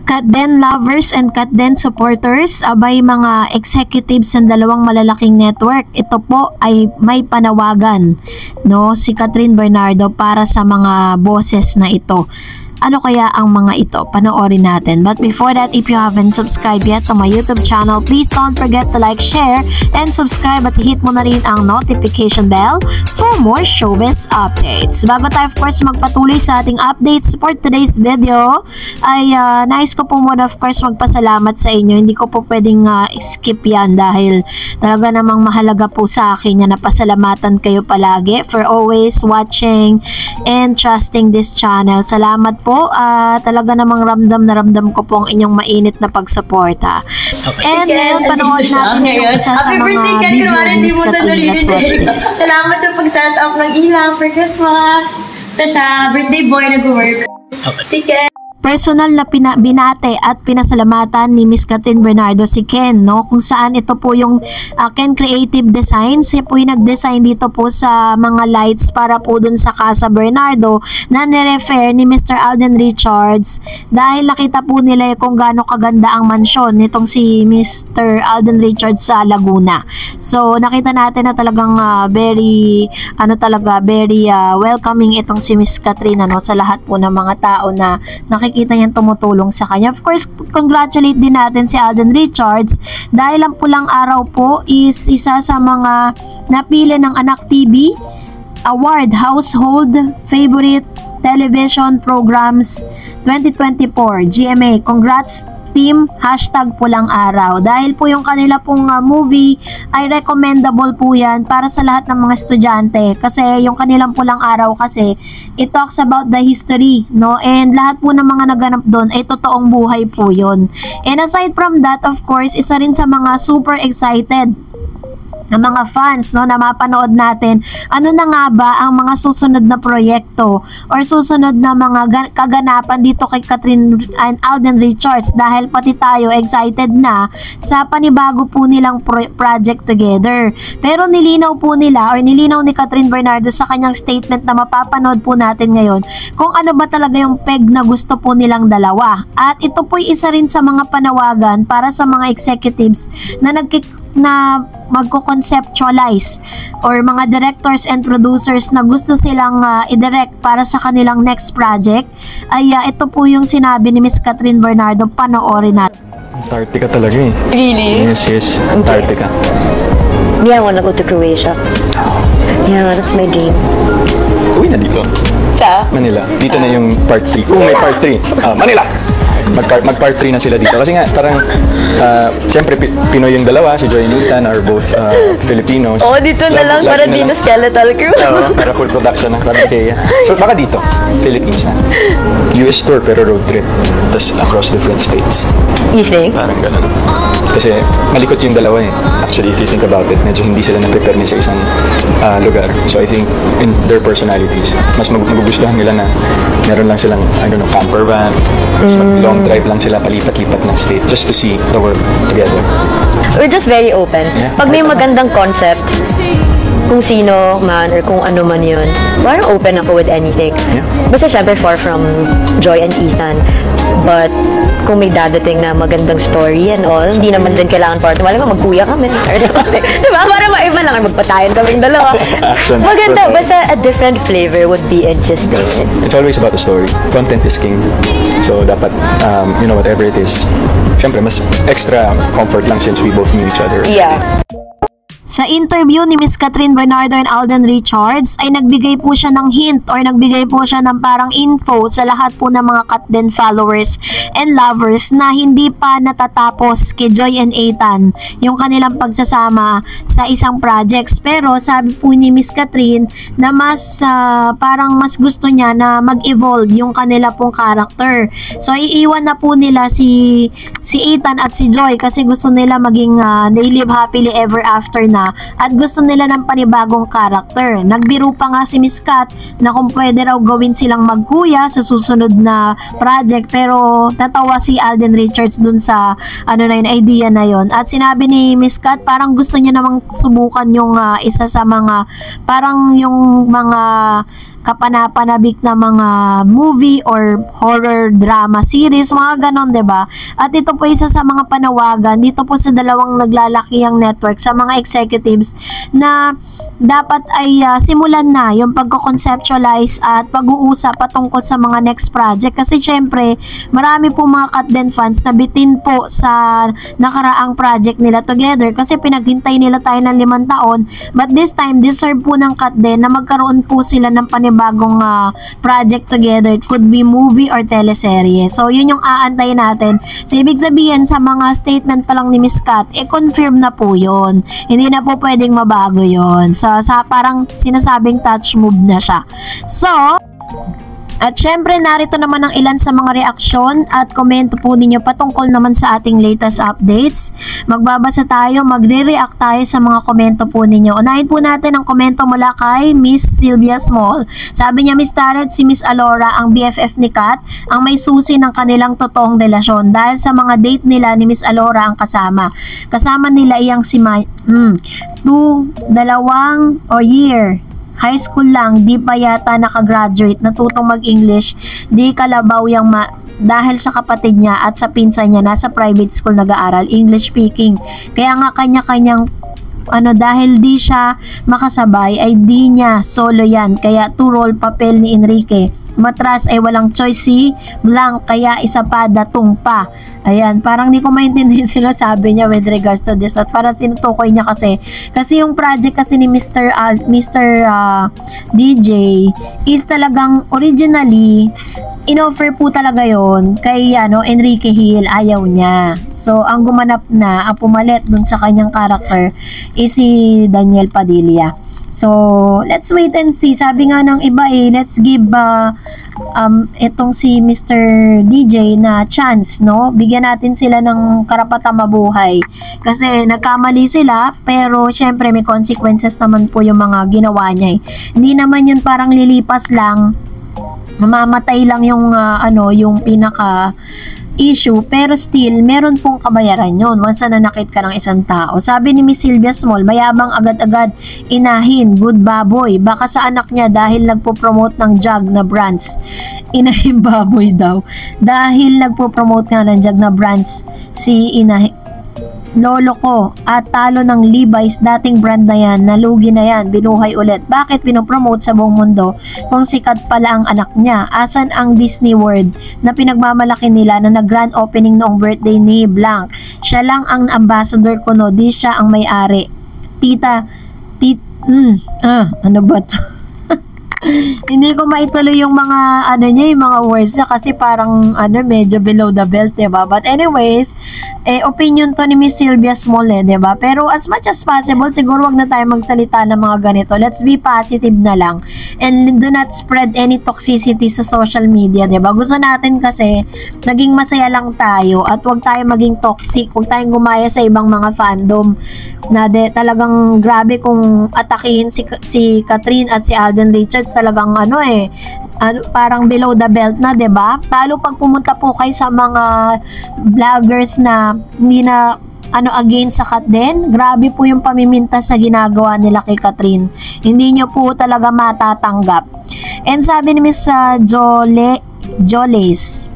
Katden lovers and Katden supporters, abay mga executives ng dalawang malalaking network. Ito po ay may panawagan, no, si Catherine Bernardo para sa mga boses na ito. Ano kaya ang mga ito? Panoorin natin. But before that, if you haven't subscribed yet to my YouTube channel, please don't forget to like, share, and subscribe at hit mo na rin ang notification bell for more showbiz updates. Bago tayo, of course, magpatuloy sa ating updates for today's video, ay nais ko po muna, of course, magpasalamat sa inyo. Hindi ko po pwedeng skip yan dahil talaga namang mahalaga po sa akin yan na pasalamatan kayo palagi for always watching and trusting this channel. Salamat po, talaga namang ramdam na ramdam ko po ang inyong mainit na pagsuporta. Okay. And ngayon, panoorin natin yung isa sa mga video ni Miss Catherine. Let's watch this. Salamat sa pag-set up ng ilaw for Christmas. Ito siya, birthday boy nag-work. Sige. Personal na binate at pinasalamatan ni Miss Catherine Bernardo si Ken, no? Kung saan ito po yung Ken Creative Design. Siya po yung nag-design dito po sa mga lights para po dun sa Casa Bernardo na nirefer ni Mr. Alden Richards dahil nakita po nila kung gaano kaganda ang mansyon nitong si Mr. Alden Richards sa Laguna. So nakita natin na talagang very welcoming itong si Miss Catherine, no, sa lahat po ng mga tao na nakikita niyang tumutulong sa kanya. Of course, congratulate din natin si Alden Richards dahil ang pulang araw po is isa sa mga napili ng Anak TV Award Household Favorite Television Programs 2024 GMA. Congrats team, #pulang araw. Dahil po yung kanila pong movie ay recommendable po yan para sa lahat ng mga estudyante kasi yung kanilang pulang araw kasi it talks about the history, no, and lahat po ng mga naganap doon ay totoong buhay po yun. And aside from that, of course, isa rin sa mga super excited ng mga fans, no, na mapanood natin ano na nga ba ang mga susunod na proyekto or susunod na mga kaganapan dito kay Catherine and Alden Richards dahil pati tayo excited na sa panibago po nilang project together. Pero nilinaw ni Catherine Bernardo sa kanyang statement na mapapanood po natin ngayon kung ano ba talaga yung peg na gusto po nilang dalawa. At ito po isa rin sa mga panawagan para sa mga executives na magko-conceptualize or mga directors and producers na gusto silang i-direct para sa kanilang next project ay ito po yung sinabi ni Miss Catherine Bernardo. Panoorin natin. Antarctica talaga eh. Really? Yes, Antarctica. Yeah, I wanna go to Croatia. Yeah, that's my dream. Uwi na dito. Sa? Manila. Dito na yung part 3. Kung may part 3. Manila! Mag-part 3 na sila dito. Kasi nga, parang, siyempre, Pinoy yung dalawa, si Joy and Ethan are both Filipinos. Oh, dito na lang, para di na skeletal crew. Para full production na, para kaya. So, baka dito, Philippines na. US tour, pero road trip. Tapos, across different states. You think? Parang gano'n. Kasi, malikot yung dalawa eh. Actually, if you think about it, medyo hindi sila na-prepare niya sa isang lugar. So, I think, in their personalities, mas magugustuhan nila na meron lang silang, I don't know, camper van, long drive lang sila palipat-lipat ng state just to see the world together. We're just very open. Yeah. Pag may magandang concept, kung sino man or kung ano man yun, parang open ako with anything. Yeah. Basta syempre far from Joy and Ethan. But kung may dadating na magandang story and all, hindi naman din kailangan part. Wala mo, magkuya kami. Diba? Para maiba lang, magpatayan kaming dalawa. Action. Maganda, basta a different flavor would be interesting. Yes. It's always about the story. Content is king. So, dapat, whatever it is, syempre, mas extra comfort lang since we both knew each other. Yeah. Sa interview ni Miss Catherine Bernardo and Alden Richards ay nagbigay po siya ng hint or nagbigay po siya ng parang info sa lahat po ng mga Katden followers and lovers na hindi pa natatapos kay Joy and Ethan yung kanilang pagsasama sa isang projects. Pero sabi po ni Miss Catherine na mas parang mas gusto niya na mag-evolve yung kanila pong character. So iiwan na po nila si Ethan at si Joy kasi gusto nila maging they live happily ever after na at gusto nila ng panibagong character. Nagbiro pa nga si Miss Kat na kung pwede raw gawin silang magkuya sa susunod na project, pero tatawa si Alden Richards dun sa yung idea na yon. At sinabi ni Miss Kat parang gusto niya namang subukan yung isa sa mga parang yung mga kapanapanabik na mga movie or horror drama series, mga ganon, 'di ba? At ito po isa sa mga panawagan dito po sa dalawang naglalakihang network sa mga executives na dapat ay simulan na yung pagko-conceptualize at pag-uusap patungkol sa mga next project kasi syempre marami po mga Katden fans na bitin po sa nakaraang project nila together kasi pinaghintay nila tayo ng 5 taon, but this time deserve po ng Katden na magkaroon po sila ng panibagong project together. It could be movie or teleserye. So yun yung aantayin natin. So ibig sabihin sa mga statement pa lang ni Miss Kat, confirm na po yun. Hindi na po pwedeng mabago yun. So sa parang sinasabing touch move na siya. So, at syempre narito naman ang ilan sa mga reaksyon at komento po ninyo patungkol naman sa ating latest updates. Magbabasa tayo, magre-react tayo sa mga komento po ninyo. Unahin po natin ang komento mula kay Miss Sylvia Small. Sabi niya, Miss Tarot, si Miss Alora ang BFF ni Kat, ang may susi ng kanilang totoong relasyon dahil sa mga date nila ni Miss Alora ang kasama. Kasama nila iyang si dalawang year. High school lang, di pa yata nakagraduate, natutong mag-English, di kalabaw yung dahil sa kapatid niya at sa pinsan niya nasa private school nag-aaral, English speaking. Kaya nga kanya-kanyang dahil di siya makasabay ay di niya solo yan, kaya two role papel ni Enrique. Matras ay walang choice si Blanc, kaya isa pa datong pa. Ayan, parang di ko maintindihan sila sabi niya with regards to this. At para sinutukoy niya kasi yung project kasi ni Mr. DJ is talagang originally inoffer po talaga yon kay Enrique Hill, ayaw niya. So ang gumanap na, ang pumalit dun sa kanyang character is si Daniel Padilla. So, let's wait and see. Sabi nga ng iba let's give itong si Mr. DJ na chance, no? Bigyan natin sila ng karapatang mabuhay. Kasi nagkamali sila, pero syempre may consequences naman po yung mga ginawa niya. Hindi naman yun parang lilipas lang, mamamatay lang yung yung pinaka issue, pero still meron pong kabayaran yun once na nanakit ka ng isang tao. Sabi ni Miss Sylvia Small, mayabang agad-agad inahin, good baboy, baka sa anak niya dahil nagpo-promote ng jug na brands. Inahin baboy daw dahil nagpo-promote nga ng jug na brands si lolo ko at talo ng Levi's, dating brand na yan, nalugi na yan, binuhay ulit. Bakit pinopromote sa buong mundo kung sikat pala ang anak niya? Asan ang Disney World na pinagmamalaki nila na nag-grand opening noong birthday ni Blanc? Siya lang ang ambassador ko, no? Di siya ang may-ari. Ano ba to? Hindi ko maituloy yung mga yung mga words niya kasi parang medyo below the belt, diba? But anyways, opinion to ni Miss Sylvia Small, diba? Pero as much as possible, siguro wag na tayo magsalita ng mga ganito. Let's be positive na lang and do not spread any toxicity sa social media, diba? Gusto natin kasi naging masaya lang tayo at wag tayo maging toxic, wag tayong gumaya sa ibang mga fandom na talagang grabe kung atakihin si Catherine at si Alden Richards. Talagang parang below the belt na, 'di ba? Talo pag pumunta po kayo sa mga vloggers na hindi na against sa Katden, grabe po yung pamimintas sa ginagawa nila kay Catherine. Hindi nyo po talaga matatanggap. And sabi ni Miss Joles,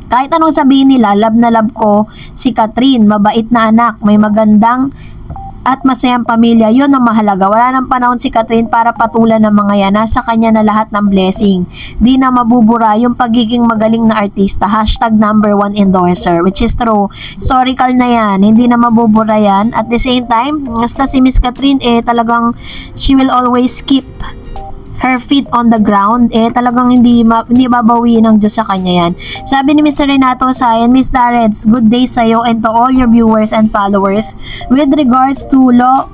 kahit anong sabihin nila, love na love ko si Catherine, mabait na anak, may magandang at masayang pamilya, yun ang mahalaga. Wala nang panahon si Catherine para patulan ng mga yan. Nasa kanya na lahat ng blessing. Di na mabubura yung pagiging magaling na artista. #1 endorser, which is true. Historical na yan. Hindi na mabubura yan. At the same time, basta si Miss Catherine, talagang she will always keep her feet on the ground, talagang hindi babawiin ng Diyos sa kanya yan. Sabi ni Mr. Renato Sayan, Miss Darreds, good day sa'yo and to all your viewers and followers. With regards to Law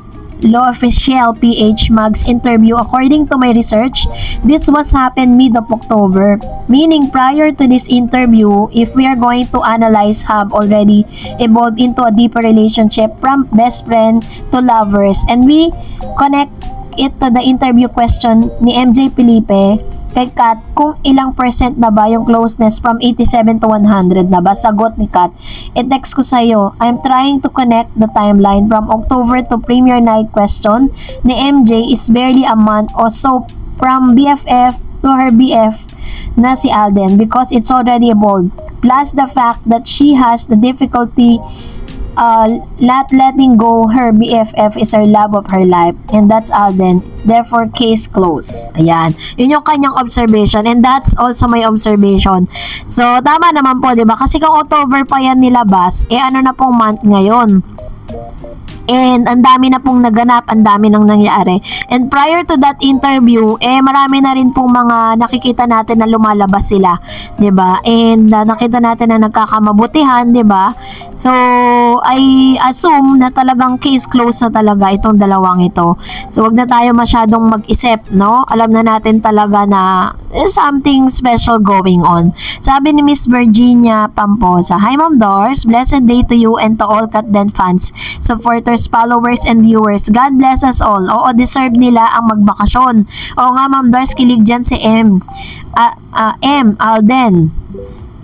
Official PH Mag's interview, according to my research, this was happened mid of October, meaning prior to this interview, if we are going to analyze, have already evolved into a deeper relationship from best friend to lovers, and we connect it to the interview question ni MJ Felipe kay Kat, kung ilang percent na ba yung closeness from 87 to 100 na ba? Sagot ni Kat, i-text ko sa'yo, I'm trying to connect the timeline from October to premiere night question ni MJ is barely a month or so from BFF to her BF na si Alden because it's already evolved. Plus the fact that she has the difficulty not letting go her BFF is her love of her life, and that's Alden. Therefore, case closed. Ayan. Yun yung kanyang observation, and that's also my observation. So, tama naman po, diba? Kasi kung October pa yan nilabas, ano na pong month ngayon? And ang dami na pong naganap, ang dami nang nangyari. And prior to that interview, marami na rin pong mga nakikita natin na lumalabas sila, 'di ba? And nakita natin na nagkakamabutihan, 'di ba? So, I assume na talagang case closed na talaga itong dalawang ito. So, wag na tayo masyadong mag-isip, no? Alam na natin talaga na something special going on. Sabi ni Miss Virginia Pamposa, "Hi Ma'am Dors, blessed day to you and to all Katden fans, supporters, followers, and viewers. God bless us all." Oo, deserve nila ang magbakasyon. Oo nga, Ma'am Dors, kilig dyan si Alden.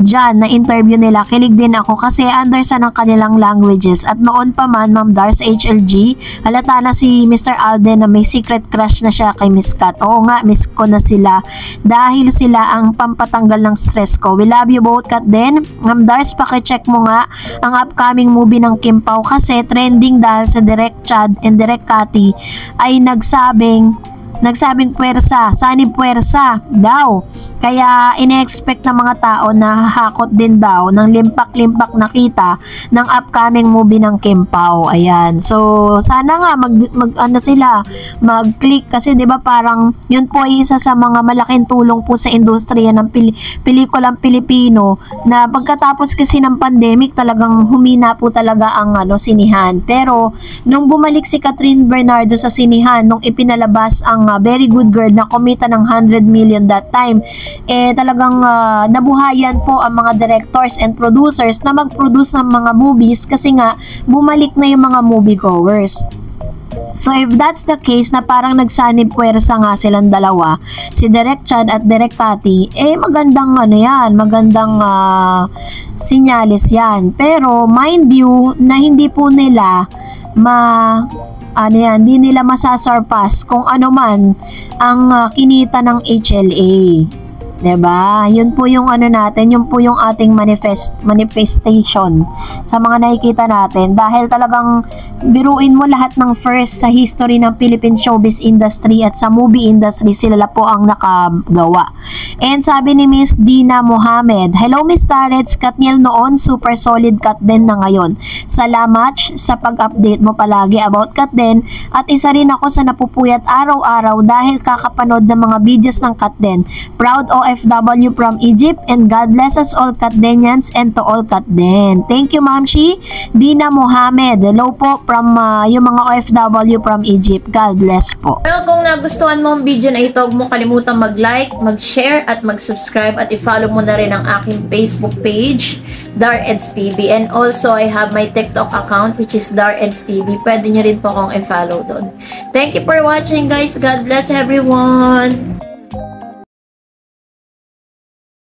Diyan, na-interview nila, kilig din ako kasi understand ang kanilang languages. At noon pa man, Ma'am Dars, HLG, halata na si Mr. Alden na may secret crush na siya kay Miss Kat. Oo nga, miss ko na sila dahil sila ang pampatanggal ng stress ko. We love you both, Kat din. Ma'am Dars, pakicheck mo nga ang upcoming movie ng Kim Pao kasi trending dahil sa Direct Chad and Direct Cathy ay nagsabing puwersa, sanib puwersa daw. Kaya ine-expect ng mga tao na hakot din daw ng limpak-limpak na kita ng upcoming movie ng Kim Pao. Ayan. So, sana nga mag-click kasi 'di ba parang yun po ay isa sa mga malaking tulong po sa industriya ng pelikulang Pilipino na pagkatapos kasi ng pandemic talagang humina po talaga ang sinihan. Pero nung bumalik si Catherine Bernardo sa sinihan, nung ipinalabas ang Very Good Girl na kumita ng 100 million that time, talagang nabuhayan po ang mga directors and producers na mag-produce ng mga movies kasi nga bumalik na yung mga moviegoers. So if that's the case na parang nagsanib puwersa nga silang dalawa, si Direct Chad at Direct Cathy, magandang magandang sinyalis yan. Pero mind you na hindi po nila hindi nila masasurpass kung ano man ang kinita ng HLA. 'Di ba? Yun po yung natin, yun po yung ating manifestation sa mga nakikita natin dahil talagang biruin mo lahat ng first sa history ng Philippine showbiz industry at sa movie industry, sila po ang nakagawa. And sabi ni Miss Dina Mohamed, "Hello Miss Tarets, Katniel noon, super solid Katden na ngayon. Salamat sa pag-update mo palagi about Katden at isa rin ako sa napupuyat araw-araw dahil kakapanood ng mga videos ng Katden. Proud OFW from Egypt and God bless us all Katdenians and to all Katden." Thank you Ma'am Shi Dina Mohamed. Hello po from yung mga OFW from Egypt. God bless po. Well, kung nagustuhan mo ang video na ito, huwag mo kalimutang mag-like, mag-share, at mag-subscribe, at i-follow mo na rin ang aking Facebook page, Dareds TV. And also, I have my TikTok account, which is Dareds TV. Pwede nyo rin po akong i-follow doon. Thank you for watching, guys. God bless everyone.